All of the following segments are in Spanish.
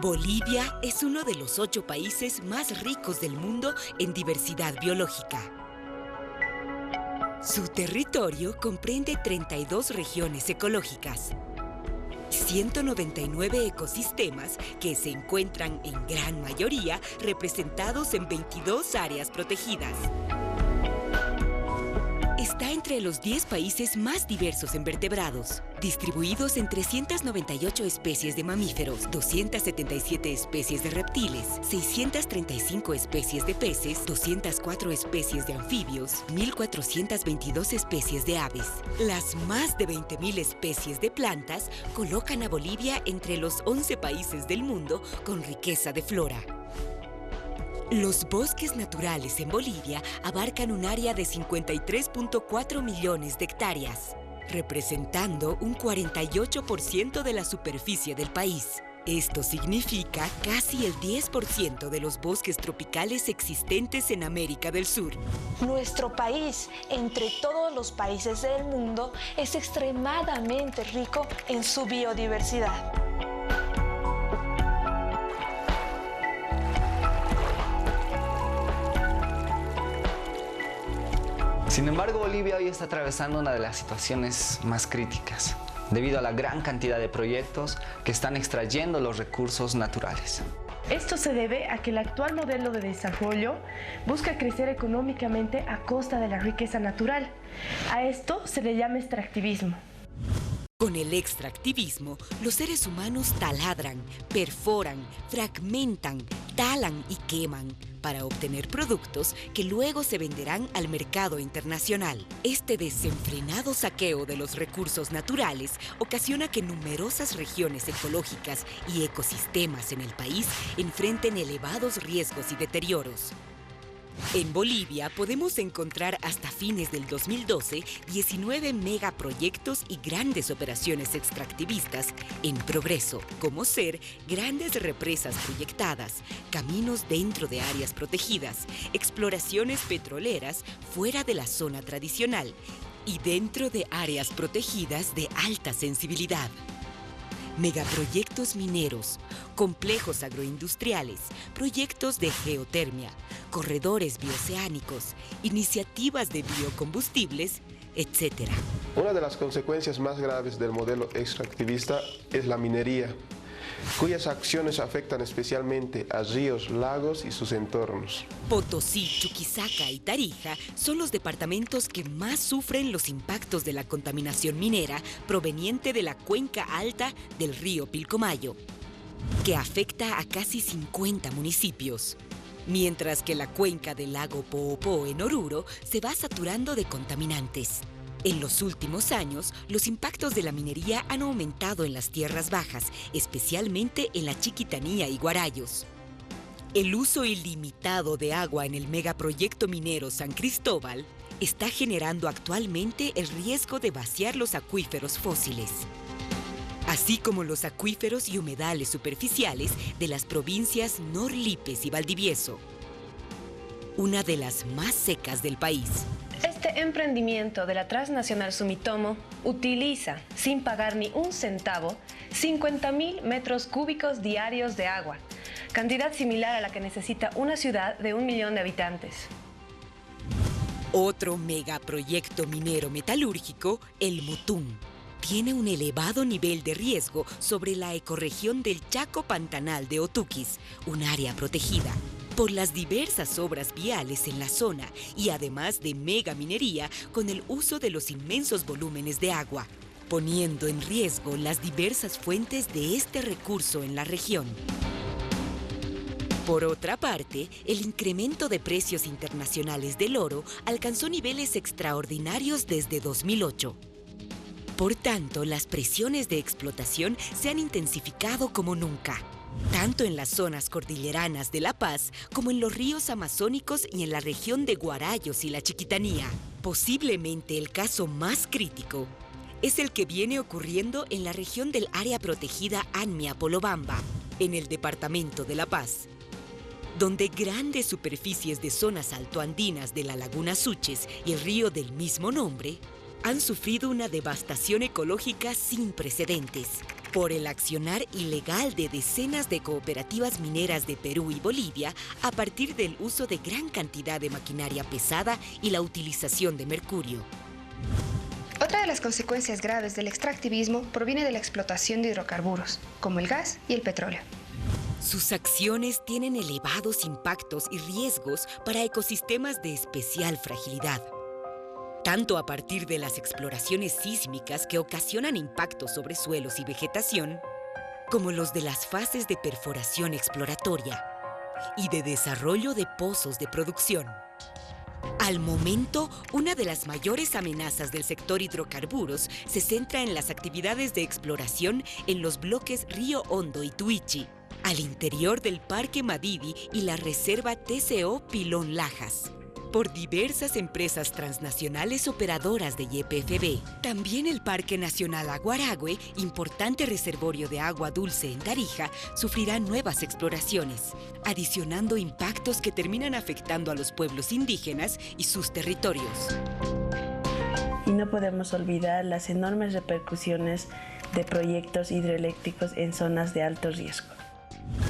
Bolivia es uno de los 8 países más ricos del mundo en diversidad biológica. Su territorio comprende 32 regiones ecológicas, 199 ecosistemas que se encuentran en gran mayoría representados en 22 áreas protegidas. Está entre los 10 países más diversos en vertebrados, distribuidos en 398 especies de mamíferos, 277 especies de reptiles, 635 especies de peces, 204 especies de anfibios, 1.422 especies de aves. Las más de 20.000 especies de plantas colocan a Bolivia entre los 11 países del mundo con riqueza de flora. Los bosques naturales en Bolivia abarcan un área de 53.4 millones de hectáreas, representando un 48% de la superficie del país. Esto significa casi el 10% de los bosques tropicales existentes en América del Sur. Nuestro país, entre todos los países del mundo, es extremadamente rico en su biodiversidad. Sin embargo, Bolivia hoy está atravesando una de las situaciones más críticas, debido a la gran cantidad de proyectos que están extrayendo los recursos naturales. Esto se debe a que el actual modelo de desarrollo busca crecer económicamente a costa de la riqueza natural. A esto se le llama extractivismo. Con el extractivismo, los seres humanos taladran, perforan, fragmentan, talan y queman para obtener productos que luego se venderán al mercado internacional. Este desenfrenado saqueo de los recursos naturales ocasiona que numerosas regiones ecológicas y ecosistemas en el país enfrenten elevados riesgos y deterioros. En Bolivia podemos encontrar hasta fines del 2012 19 megaproyectos y grandes operaciones extractivistas en progreso, como ser grandes represas proyectadas, caminos dentro de áreas protegidas, exploraciones petroleras fuera de la zona tradicional y dentro de áreas protegidas de alta sensibilidad. Megaproyectos mineros, complejos agroindustriales, proyectos de geotermia, corredores bioceánicos, iniciativas de biocombustibles, etc. Una de las consecuencias más graves del modelo extractivista es la minería, cuyas acciones afectan especialmente a ríos, lagos y sus entornos. Potosí, Chuquisaca y Tarija son los departamentos que más sufren los impactos de la contaminación minera proveniente de la cuenca alta del río Pilcomayo, que afecta a casi 50 municipios. Mientras que la cuenca del lago Poopó en Oruro se va saturando de contaminantes. En los últimos años, los impactos de la minería han aumentado en las tierras bajas, especialmente en la Chiquitanía y Guarayos. El uso ilimitado de agua en el megaproyecto minero San Cristóbal está generando actualmente el riesgo de vaciar los acuíferos fósiles, así como los acuíferos y humedales superficiales de las provincias Norlipes y Valdivieso, una de las más secas del país. Este emprendimiento de la transnacional Sumitomo utiliza, sin pagar ni un centavo, 50.000 metros cúbicos diarios de agua, cantidad similar a la que necesita una ciudad de 1 millón de habitantes. Otro megaproyecto minero metalúrgico, el Mutún, tiene un elevado nivel de riesgo sobre la ecorregión del Chaco Pantanal de Otuquis, un área protegida, por las diversas obras viales en la zona y además de megaminería con el uso de los inmensos volúmenes de agua, poniendo en riesgo las diversas fuentes de este recurso en la región. Por otra parte, el incremento de precios internacionales del oro alcanzó niveles extraordinarios desde 2008. Por tanto, las presiones de explotación se han intensificado como nunca, tanto en las zonas cordilleranas de La Paz como en los ríos amazónicos y en la región de Guarayos y la Chiquitanía. Posiblemente el caso más crítico es el que viene ocurriendo en la región del área protegida Anmia-Polobamba, en el departamento de La Paz, donde grandes superficies de zonas altoandinas de la laguna Suches y el río del mismo nombre han sufrido una devastación ecológica sin precedentes. por el accionar ilegal de decenas de cooperativas mineras de Perú y Bolivia a partir del uso de gran cantidad de maquinaria pesada y la utilización de mercurio. Otra de las consecuencias graves del extractivismo proviene de la explotación de hidrocarburos, como el gas y el petróleo. Sus acciones tienen elevados impactos y riesgos para ecosistemas de especial fragilidad, tanto a partir de las exploraciones sísmicas que ocasionan impactos sobre suelos y vegetación, como los de las fases de perforación exploratoria y de desarrollo de pozos de producción. Al momento, una de las mayores amenazas del sector hidrocarburos se centra en las actividades de exploración en los bloques Río Hondo y Tuichi, al interior del Parque Madidi y la Reserva TCO Pilón Lajas, por diversas empresas transnacionales operadoras de YPFB. También el Parque Nacional Aguaragüe, importante reservorio de agua dulce en Tarija, sufrirá nuevas exploraciones, adicionando impactos que terminan afectando a los pueblos indígenas y sus territorios. Y no podemos olvidar las enormes repercusiones de proyectos hidroeléctricos en zonas de alto riesgo.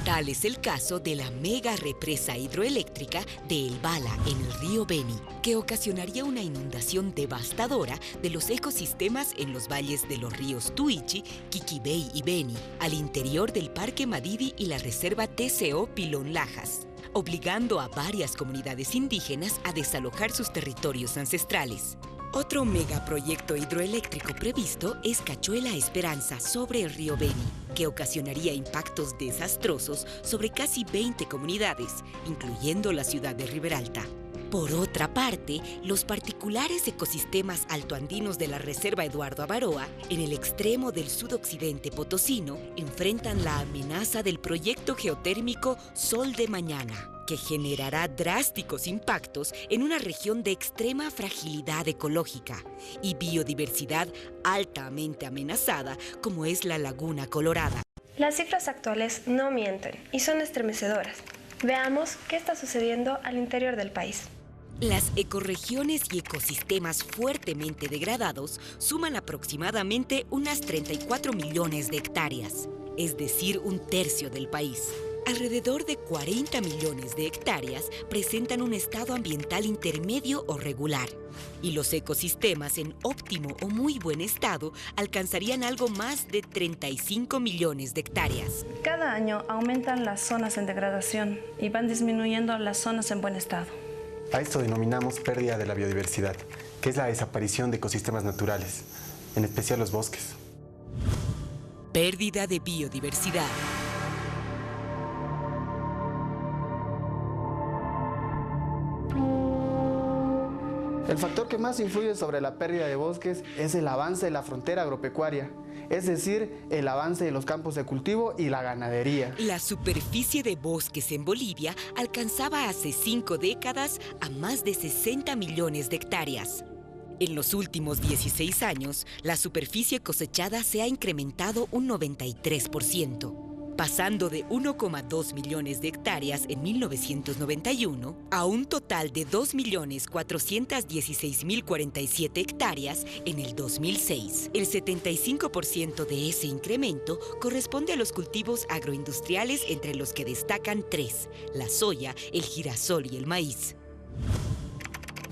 Tal es el caso de la mega represa hidroeléctrica de El Bala en el río Beni, que ocasionaría una inundación devastadora de los ecosistemas en los valles de los ríos Tuichi, Quiquibey y Beni, al interior del Parque Madidi y la Reserva TCO Pilón Lajas, obligando a varias comunidades indígenas a desalojar sus territorios ancestrales. Otro megaproyecto hidroeléctrico previsto es Cachuela Esperanza sobre el río Beni, que ocasionaría impactos desastrosos sobre casi 20 comunidades, incluyendo la ciudad de Riberalta. Por otra parte, los particulares ecosistemas altoandinos de la Reserva Eduardo Avaroa, en el extremo del sudoccidente potosino, enfrentan la amenaza del proyecto geotérmico Sol de Mañana, que generará drásticos impactos en una región de extrema fragilidad ecológica y biodiversidad altamente amenazada, como es la Laguna Colorada. Las cifras actuales no mienten y son estremecedoras. Veamos qué está sucediendo al interior del país. Las ecorregiones y ecosistemas fuertemente degradados suman aproximadamente unas 34 millones de hectáreas, es decir, un tercio del país. Alrededor de 40 millones de hectáreas presentan un estado ambiental intermedio o regular, y los ecosistemas en óptimo o muy buen estado alcanzarían algo más de 35 millones de hectáreas. Cada año aumentan las zonas en degradación y van disminuyendo las zonas en buen estado. A esto denominamos pérdida de la biodiversidad, que es la desaparición de ecosistemas naturales, en especial los bosques. Pérdida de biodiversidad. El factor que más influye sobre la pérdida de bosques es el avance de la frontera agropecuaria, es decir, el avance de los campos de cultivo y la ganadería. La superficie de bosques en Bolivia alcanzaba hace 5 décadas a más de 60 millones de hectáreas. En los últimos 16 años, la superficie cosechada se ha incrementado un 93%. Pasando de 1,2 millones de hectáreas en 1991 a un total de 2.416.047 hectáreas en el 2006. El 75% de ese incremento corresponde a los cultivos agroindustriales, entre los que destacan 3: la soya, el girasol y el maíz.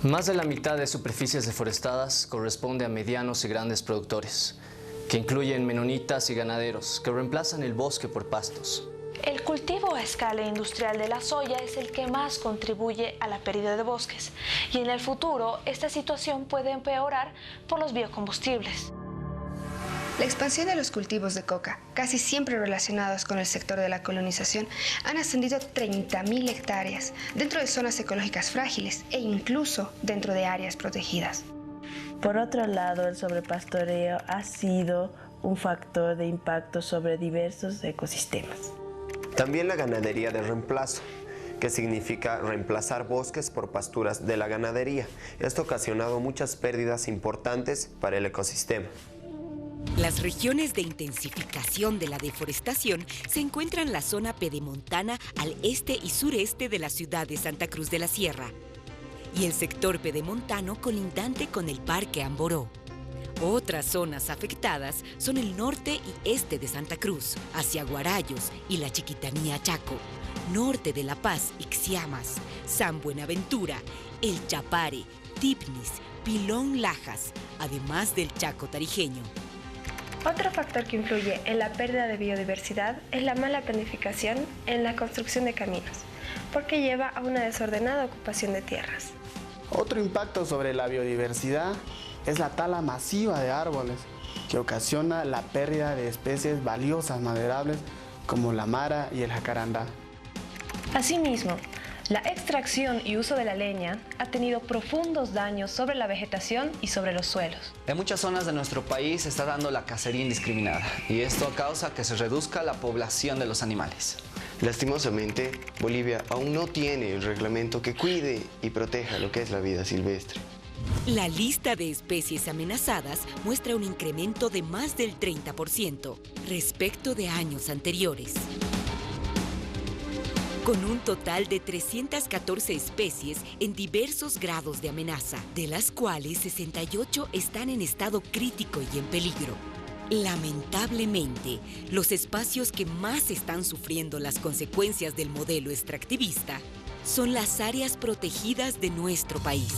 Más de la mitad de superficies deforestadas corresponde a medianos y grandes productores, que incluyen menonitas y ganaderos, que reemplazan el bosque por pastos. El cultivo a escala industrial de la soya es el que más contribuye a la pérdida de bosques, y en el futuro esta situación puede empeorar por los biocombustibles. La expansión de los cultivos de coca, casi siempre relacionados con el sector de la colonización, han ascendido a 30.000 hectáreas dentro de zonas ecológicas frágiles e incluso dentro de áreas protegidas. Por otro lado, el sobrepastoreo ha sido un factor de impacto sobre diversos ecosistemas. También la ganadería de reemplazo, que significa reemplazar bosques por pasturas de la ganadería. Esto ha ocasionado muchas pérdidas importantes para el ecosistema. Las regiones de intensificación de la deforestación se encuentran en la zona pedemontana al este y sureste de la ciudad de Santa Cruz de la Sierra, y el sector pedemontano colindante con el Parque Amboró. Otras zonas afectadas son el norte y este de Santa Cruz, hacia Guarayos y la Chiquitanía Chaco, norte de La Paz, Ixmiamas, San Buenaventura, El Chapare, Tipnis, Pilón, Lajas, además del Chaco tarijeño. Otro factor que influye en la pérdida de biodiversidad es la mala planificación en la construcción de caminos, porque lleva a una desordenada ocupación de tierras. Otro impacto sobre la biodiversidad es la tala masiva de árboles, que ocasiona la pérdida de especies valiosas maderables como la mara y el jacarandá. Asimismo, la extracción y uso de la leña ha tenido profundos daños sobre la vegetación y sobre los suelos. En muchas zonas de nuestro país se está dando la cacería indiscriminada y esto causa que se reduzca la población de los animales. Lastimosamente, Bolivia aún no tiene el reglamento que cuide y proteja lo que es la vida silvestre. La lista de especies amenazadas muestra un incremento de más del 30% respecto de años anteriores. Con un total de 314 especies en diversos grados de amenaza, de las cuales 68 están en estado crítico y en peligro. Lamentablemente, los espacios que más están sufriendo las consecuencias del modelo extractivista son las áreas protegidas de nuestro país.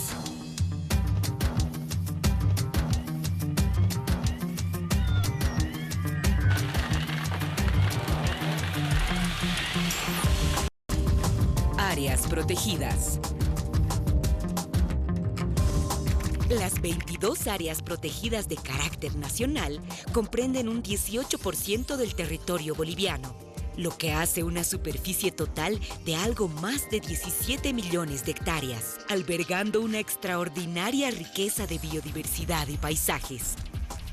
Áreas protegidas. Las 22 áreas protegidas de carácter nacional comprenden un 18% del territorio boliviano, lo que hace una superficie total de algo más de 17 millones de hectáreas, albergando una extraordinaria riqueza de biodiversidad y paisajes.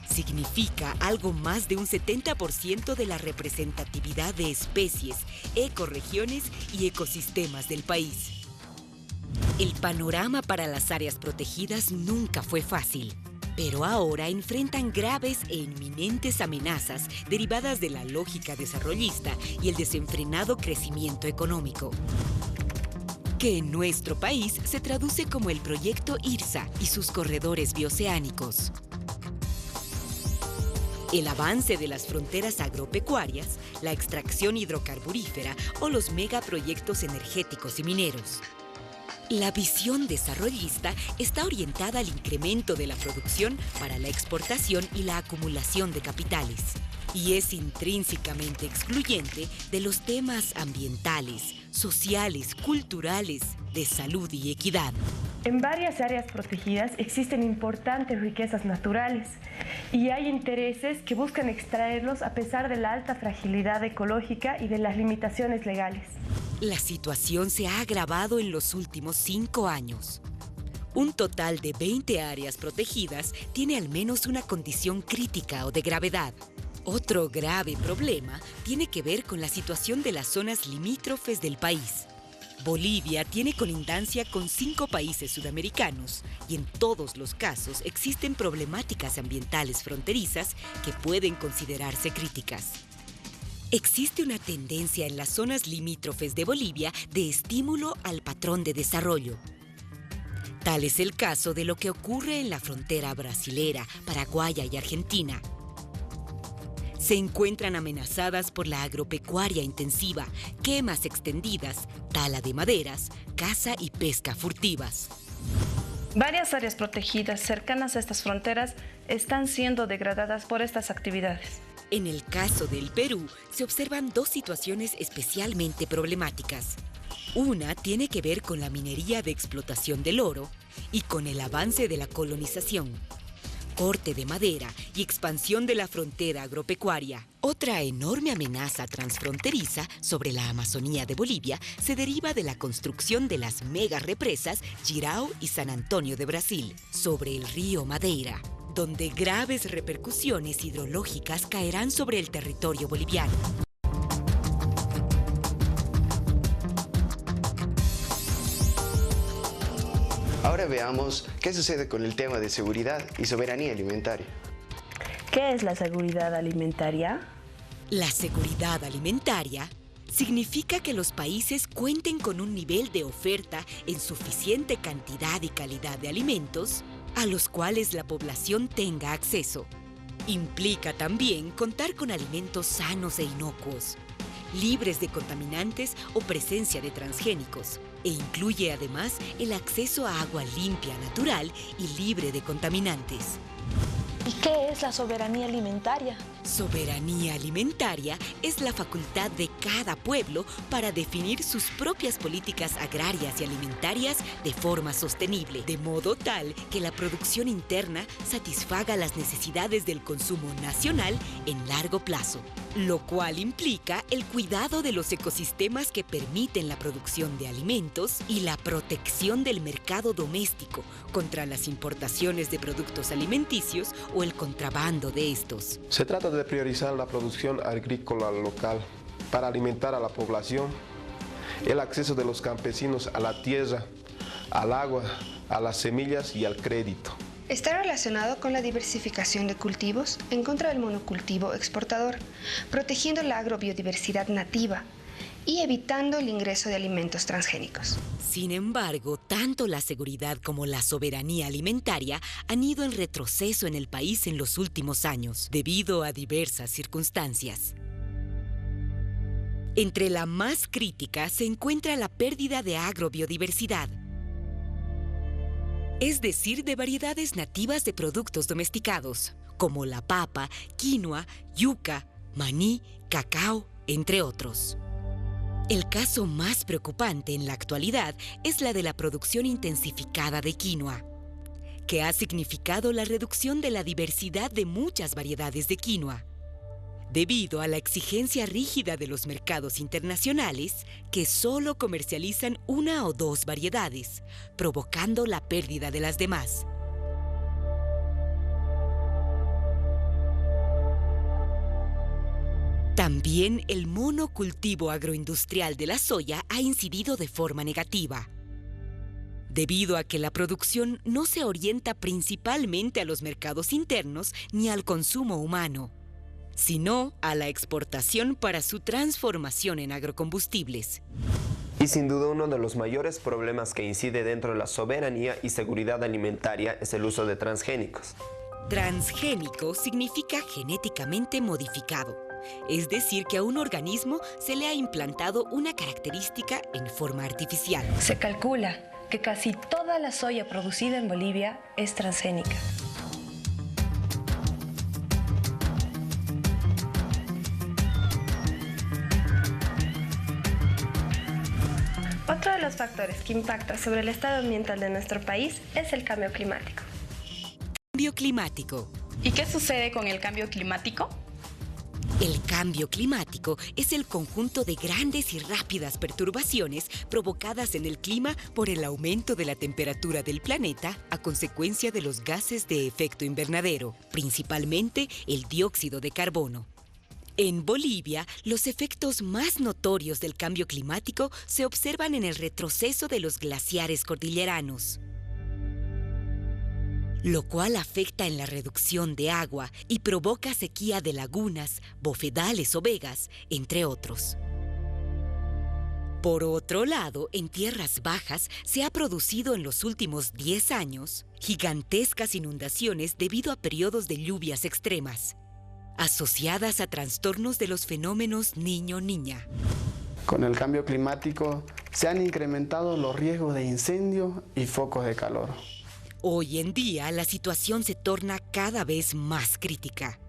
Significa algo más de un 70% de la representatividad de especies, ecorregiones y ecosistemas del país. El panorama para las áreas protegidas nunca fue fácil, pero ahora enfrentan graves e inminentes amenazas derivadas de la lógica desarrollista y el desenfrenado crecimiento económico, que en nuestro país se traduce como el proyecto IRSA y sus corredores bioceánicos. El avance de las fronteras agropecuarias, la extracción hidrocarburífera o los megaproyectos energéticos y mineros. La visión desarrollista está orientada al incremento de la producción para la exportación y la acumulación de capitales, y es intrínsecamente excluyente de los temas ambientales, sociales, culturales, de salud y equidad. En varias áreas protegidas existen importantes riquezas naturales y hay intereses que buscan extraerlos a pesar de la alta fragilidad ecológica y de las limitaciones legales. La situación se ha agravado en los últimos 5 años. Un total de 20 áreas protegidas tiene al menos una condición crítica o de gravedad. Otro grave problema tiene que ver con la situación de las zonas limítrofes del país. Bolivia tiene colindancia con 5 países sudamericanos y en todos los casos existen problemáticas ambientales fronterizas que pueden considerarse críticas. Existe una tendencia en las zonas limítrofes de Bolivia de estímulo al patrón de desarrollo. Tal es el caso de lo que ocurre en la frontera brasilera, paraguaya y argentina. Se encuentran amenazadas por la agropecuaria intensiva, quemas extendidas, tala de maderas, caza y pesca furtivas. Varias áreas protegidas cercanas a estas fronteras están siendo degradadas por estas actividades. En el caso del Perú, se observan 2 situaciones especialmente problemáticas. Una tiene que ver con la minería de explotación del oro y con el avance de la colonización, corte de madera y expansión de la frontera agropecuaria. Otra enorme amenaza transfronteriza sobre la Amazonía de Bolivia se deriva de la construcción de las mega represas Jirau y San Antonio de Brasil sobre el río Madeira, donde graves repercusiones hidrológicas caerán sobre el territorio boliviano. Ahora veamos qué sucede con el tema de seguridad y soberanía alimentaria. ¿Qué es la seguridad alimentaria? La seguridad alimentaria significa que los países cuenten con un nivel de oferta en suficiente cantidad y calidad de alimentos, a los cuales la población tenga acceso. Implica también contar con alimentos sanos e inocuos, libres de contaminantes o presencia de transgénicos, e incluye además el acceso a agua limpia, natural y libre de contaminantes. ¿Y qué es la soberanía alimentaria? Soberanía alimentaria es la facultad de cada pueblo para definir sus propias políticas agrarias y alimentarias de forma sostenible, de modo tal que la producción interna satisfaga las necesidades del consumo nacional en largo plazo, lo cual implica el cuidado de los ecosistemas que permiten la producción de alimentos y la protección del mercado doméstico contra las importaciones de productos alimenticios o el contrabando de estos. Se trata de priorizar la producción agrícola local para alimentar a la población, el acceso de los campesinos a la tierra, al agua, a las semillas y al crédito. Está relacionado con la diversificación de cultivos en contra del monocultivo exportador, protegiendo la agrobiodiversidad nativa y evitando el ingreso de alimentos transgénicos. Sin embargo, tanto la seguridad como la soberanía alimentaria han ido en retroceso en el país en los últimos años, debido a diversas circunstancias. Entre la más crítica se encuentra la pérdida de agrobiodiversidad, es decir, de variedades nativas de productos domesticados, como la papa, quinoa, yuca, maní, cacao, entre otros. El caso más preocupante en la actualidad es la de la producción intensificada de quinoa, que ha significado la reducción de la diversidad de muchas variedades de quinoa, debido a la exigencia rígida de los mercados internacionales que solo comercializan una o dos variedades, provocando la pérdida de las demás. También el monocultivo agroindustrial de la soya ha incidido de forma negativa, debido a que la producción no se orienta principalmente a los mercados internos ni al consumo humano, sino a la exportación para su transformación en agrocombustibles. Y sin duda uno de los mayores problemas que incide dentro de la soberanía y seguridad alimentaria es el uso de transgénicos. Transgénico significa genéticamente modificado, es decir, que a un organismo se le ha implantado una característica en forma artificial. Se calcula que casi toda la soya producida en Bolivia es transgénica. Otro de los factores que impacta sobre el estado ambiental de nuestro país es el cambio climático. Cambio climático. ¿Y qué sucede con el cambio climático? El cambio climático es el conjunto de grandes y rápidas perturbaciones provocadas en el clima por el aumento de la temperatura del planeta a consecuencia de los gases de efecto invernadero, principalmente el dióxido de carbono. En Bolivia, los efectos más notorios del cambio climático se observan en el retroceso de los glaciares cordilleranos, lo cual afecta en la reducción de agua y provoca sequía de lagunas, bofedales o vegas, entre otros. Por otro lado, en tierras bajas se ha producido en los últimos 10 años gigantescas inundaciones debido a periodos de lluvias extremas, asociadas a trastornos de los fenómenos niño-niña. Con el cambio climático se han incrementado los riesgos de incendio y focos de calor. Hoy en día, la situación se torna cada vez más crítica,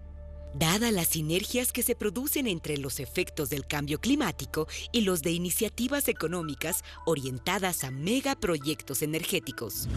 dadas las sinergias que se producen entre los efectos del cambio climático y los de iniciativas económicas orientadas a megaproyectos energéticos.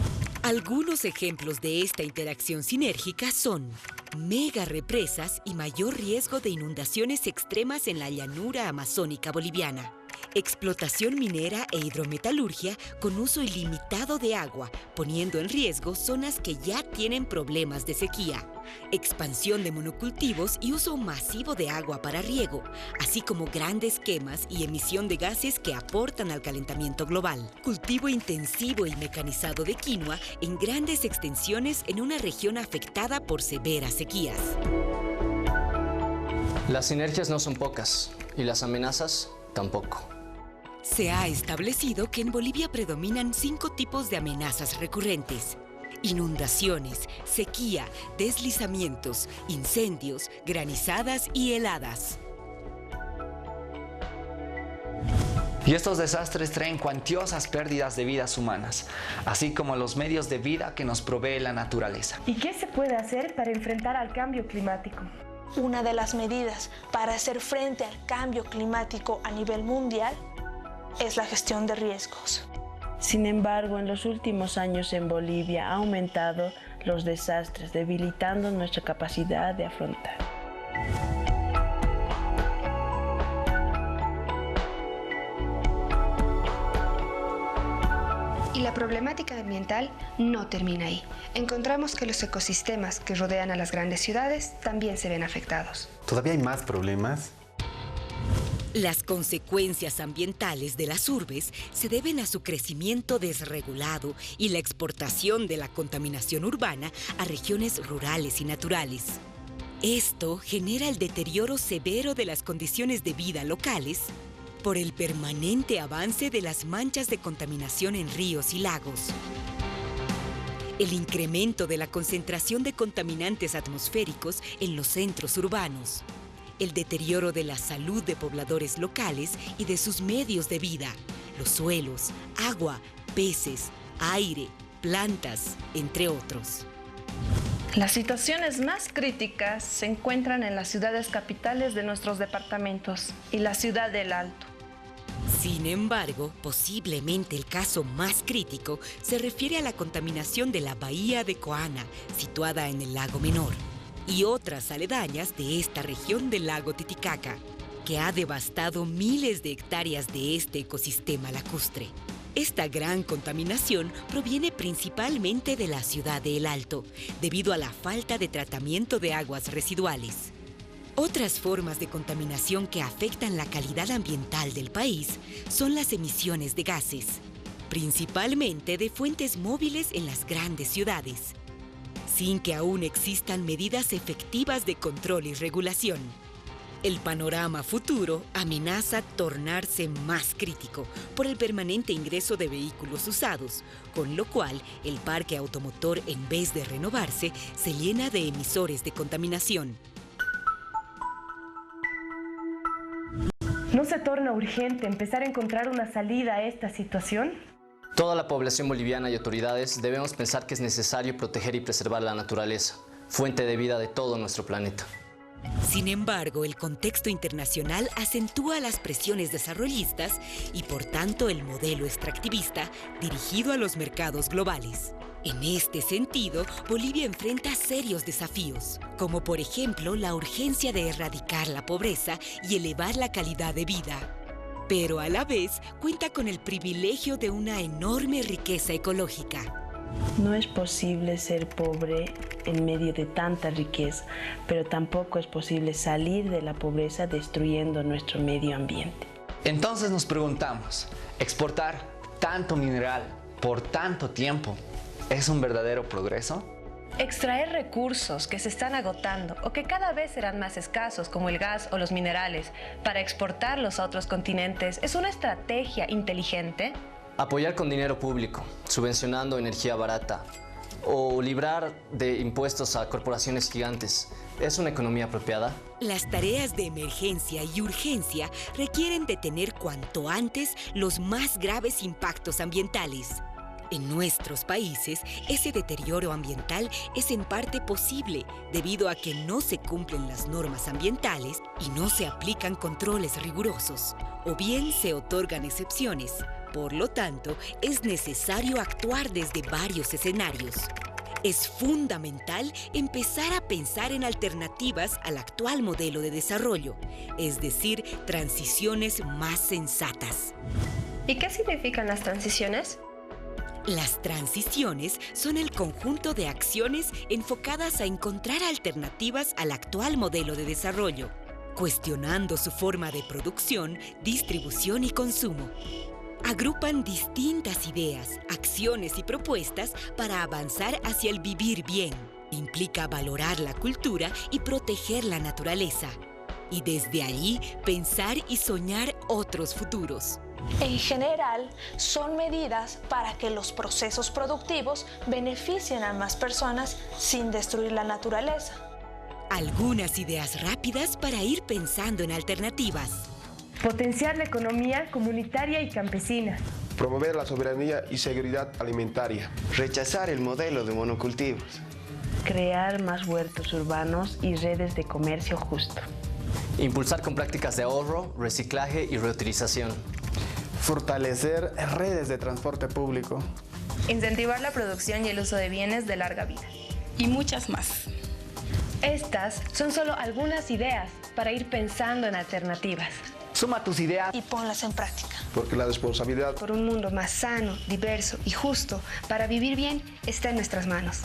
Algunos ejemplos de esta interacción sinérgica son mega represas y mayor riesgo de inundaciones extremas en la llanura amazónica boliviana, explotación minera e hidrometalurgia con uso ilimitado de agua, poniendo en riesgo zonas que ya tienen problemas de sequía, expansión de monocultivos y uso masivo de agua para riego, así como grandes quemas y emisión de gases que aportan al calentamiento global, cultivo intensivo y mecanizado de quinoa en grandes extensiones en una región afectada por severas sequías. Las sinergias no son pocas y las amenazas tampoco. Se ha establecido que en Bolivia predominan 5 tipos de amenazas recurrentes. inundaciones, sequía, deslizamientos, incendios, granizadas y heladas. Y estos desastres traen cuantiosas pérdidas de vidas humanas, así como los medios de vida que nos provee la naturaleza. ¿Y qué se puede hacer para enfrentar al cambio climático? Una de las medidas para hacer frente al cambio climático a nivel mundial es la gestión de riesgos. Sin embargo, en los últimos años en Bolivia ha aumentado los desastres, debilitando nuestra capacidad de afrontar. Y la problemática ambiental no termina ahí. Encontramos que los ecosistemas que rodean a las grandes ciudades también se ven afectados. ¿Todavía hay más problemas? Las consecuencias ambientales de las urbes se deben a su crecimiento desregulado y la exportación de la contaminación urbana a regiones rurales y naturales. Esto genera el deterioro severo de las condiciones de vida locales por el permanente avance de las manchas de contaminación en ríos y lagos, el incremento de la concentración de contaminantes atmosféricos en los centros urbanos, el deterioro de la salud de pobladores locales y de sus medios de vida, los suelos, agua, peces, aire, plantas, entre otros. Las situaciones más críticas se encuentran en las ciudades capitales de nuestros departamentos y la ciudad del Alto. Sin embargo, posiblemente el caso más crítico se refiere a la contaminación de la bahía de Coana, situada en el lago Menor, y otras aledañas de esta región del lago Titicaca, que ha devastado miles de hectáreas de este ecosistema lacustre. Esta gran contaminación proviene principalmente de la ciudad de El Alto, debido a la falta de tratamiento de aguas residuales. Otras formas de contaminación que afectan la calidad ambiental del país son las emisiones de gases, principalmente de fuentes móviles en las grandes ciudades, sin que aún existan medidas efectivas de control y regulación. El panorama futuro amenaza tornarse más crítico por el permanente ingreso de vehículos usados, con lo cual el parque automotor, en vez de renovarse, se llena de emisores de contaminación. ¿No se torna urgente empezar a encontrar una salida a esta situación? Toda la población boliviana y autoridades debemos pensar que es necesario proteger y preservar la naturaleza, fuente de vida de todo nuestro planeta. Sin embargo, el contexto internacional acentúa las presiones desarrollistas y, por tanto, el modelo extractivista dirigido a los mercados globales. En este sentido, Bolivia enfrenta serios desafíos, como por ejemplo la urgencia de erradicar la pobreza y elevar la calidad de vida. Pero a la vez cuenta con el privilegio de una enorme riqueza ecológica. No es posible ser pobre en medio de tanta riqueza, pero tampoco es posible salir de la pobreza destruyendo nuestro medio ambiente. Entonces nos preguntamos, ¿exportar tanto mineral por tanto tiempo es un verdadero progreso? Extraer recursos que se están agotando o que cada vez serán más escasos, como el gas o los minerales, para exportarlos a otros continentes, ¿es una estrategia inteligente? Apoyar con dinero público, subvencionando energía barata o librar de impuestos a corporaciones gigantes, ¿es una economía apropiada? Las tareas de emergencia y urgencia requieren detener cuanto antes los más graves impactos ambientales. En nuestros países, ese deterioro ambiental es en parte posible debido a que no se cumplen las normas ambientales y no se aplican controles rigurosos, o bien se otorgan excepciones. Por lo tanto, es necesario actuar desde varios escenarios. Es fundamental empezar a pensar en alternativas al actual modelo de desarrollo, es decir, transiciones más sensatas. ¿Y qué significan las transiciones? Las transiciones son el conjunto de acciones enfocadas a encontrar alternativas al actual modelo de desarrollo, cuestionando su forma de producción, distribución y consumo. Agrupan distintas ideas, acciones y propuestas para avanzar hacia el vivir bien. Implica valorar la cultura y proteger la naturaleza. Y desde allí pensar y soñar otros futuros. En general, son medidas para que los procesos productivos beneficien a más personas sin destruir la naturaleza. Algunas ideas rápidas para ir pensando en alternativas. Potenciar la economía comunitaria y campesina. Promover la soberanía y seguridad alimentaria. Rechazar el modelo de monocultivos. Crear más huertos urbanos y redes de comercio justo. Impulsar con prácticas de ahorro, reciclaje y reutilización. Fortalecer redes de transporte público. Incentivar la producción y el uso de bienes de larga vida. Y muchas más. Estas son solo algunas ideas para ir pensando en alternativas. Suma tus ideas y ponlas en práctica. Porque la responsabilidad por un mundo más sano, diverso y justo para vivir bien está en nuestras manos.